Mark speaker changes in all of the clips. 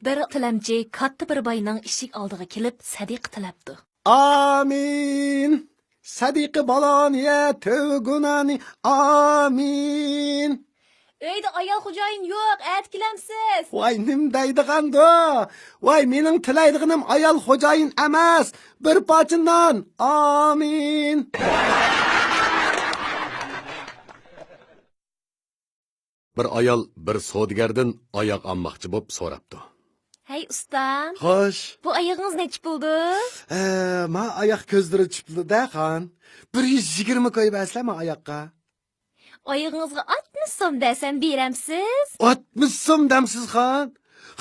Speaker 1: Bir tilamchi katta bir boyning eshik oldiga kelib sadiq tilabdi.
Speaker 2: Amin. Sadiqi baloniye tövgunani. Amin.
Speaker 1: Uyda ayol xo'jayin yo'q, aytkilamsiz.
Speaker 2: Vay nim deydiğandı. Vay mening tilaydiğinim ayol xo'jayin emas. Bir parçından. Amin. Bir ayol bir savdogardan oyoq olmoqchi bo'lib so'rabdi.
Speaker 1: Hey ustam,
Speaker 2: Xo'sh.
Speaker 1: bu oyog'ingiz nech bo'ldi?
Speaker 2: Ma oyoq ko'zlari chiplida xon. 120 qo'yib aslama oyoqqa.
Speaker 1: Oyog'ingizga 60 so'm desam beramsiz?
Speaker 2: 60 so'm damsiz xon.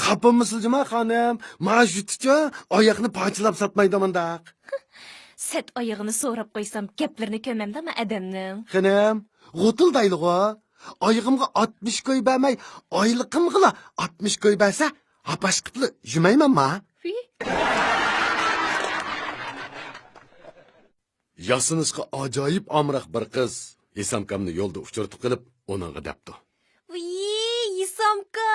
Speaker 2: Xapamısılcıma xanım, majuticha oyoqni parchalab sotmaydimandaq.
Speaker 1: Set oyog'ini so'rab qo'ysam, gaplarini ko'mamdami adamning?
Speaker 2: Xanım, g'o'tildaylig'o. Oyog'imga 60 qo'y bermay, oyliqimg'ila 60 qo'y bersa, apash qipli jumaymanma. Yasinishga ajoyib amroq bir qiz Esamkamni yo'lda uchirtib qilib, oningga debdi.
Speaker 1: Esamka!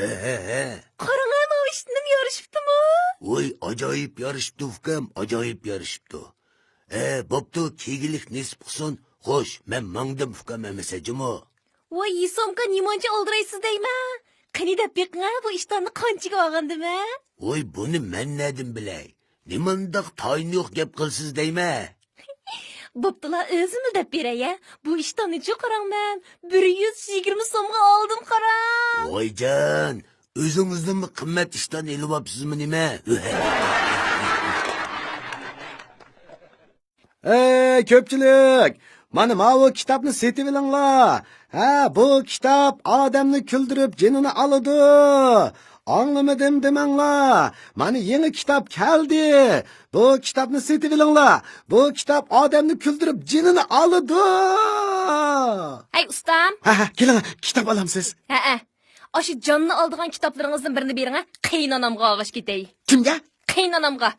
Speaker 3: He.
Speaker 1: Qarangmi, ishnim yorishibdimi?
Speaker 3: Oy, ajoyib yarışıptı ukam, ajoyib yarışıptı. Boptu kegilik nesip qilsin. Xo'sh, men mangdim ukam emasajimi?
Speaker 1: Voy, Esamka, nimancha oldiraysiz deyman. Qani deb beqinga bu ishtonni qanchaga olgandimi?
Speaker 3: Oy, buni men nedim bilay. Nimandaq tayin yo'q gap qilsiz deyma.
Speaker 1: Bo'ptila, o'zim deb beray-ya. Bu ishtonni chi qarangman. 120 so'mga oldim qarang.
Speaker 3: Voyjon, o'zingizni qimmat ishdan elibapsizmi nima?
Speaker 2: Ko'pchilik, mana bu kitobni setib olinglar. Bu kitob odamni kuldirib, jinini oladi. Anlamadim demanglar. Mana yangi kitob keldi. Bu kitobni setib olinglar. Bu kitob odamni kuldirib, jinini oladi.
Speaker 1: Hey ustam.
Speaker 2: Keling, kitob olamsiz.
Speaker 1: Aşı canını aldığın kitaplarınızın birini birine qaynanamga ağaç ketey.
Speaker 2: Kimga?
Speaker 1: Qaynanamga.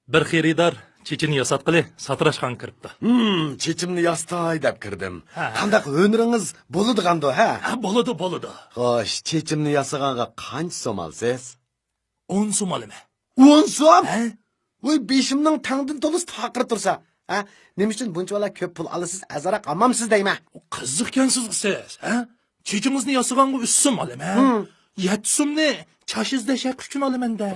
Speaker 4: Bir xeridor chechini yasatqili satrashxon kiribdi.
Speaker 2: Chechimni yastay deb kirdim. Qandaq o'niringiz bo'ladigandu, ha?
Speaker 4: Bo'ladi.
Speaker 2: Xo'sh, chechimni yasaganga qancha so'm olsiz?
Speaker 4: 10 so'm olaman.
Speaker 2: 10 so'm?
Speaker 4: Ha?
Speaker 2: Voy, beshimning tangdan to'lis faqir tursa. Nima uchun bunchalar ko'p pul olasiz, azroq olmamsiz deyman.
Speaker 4: Qiziqkansiz siz, ha? Chechimizni yasaganga 3 so'm olaman. 7 so'mni chashizda shaq uchun olaman-da.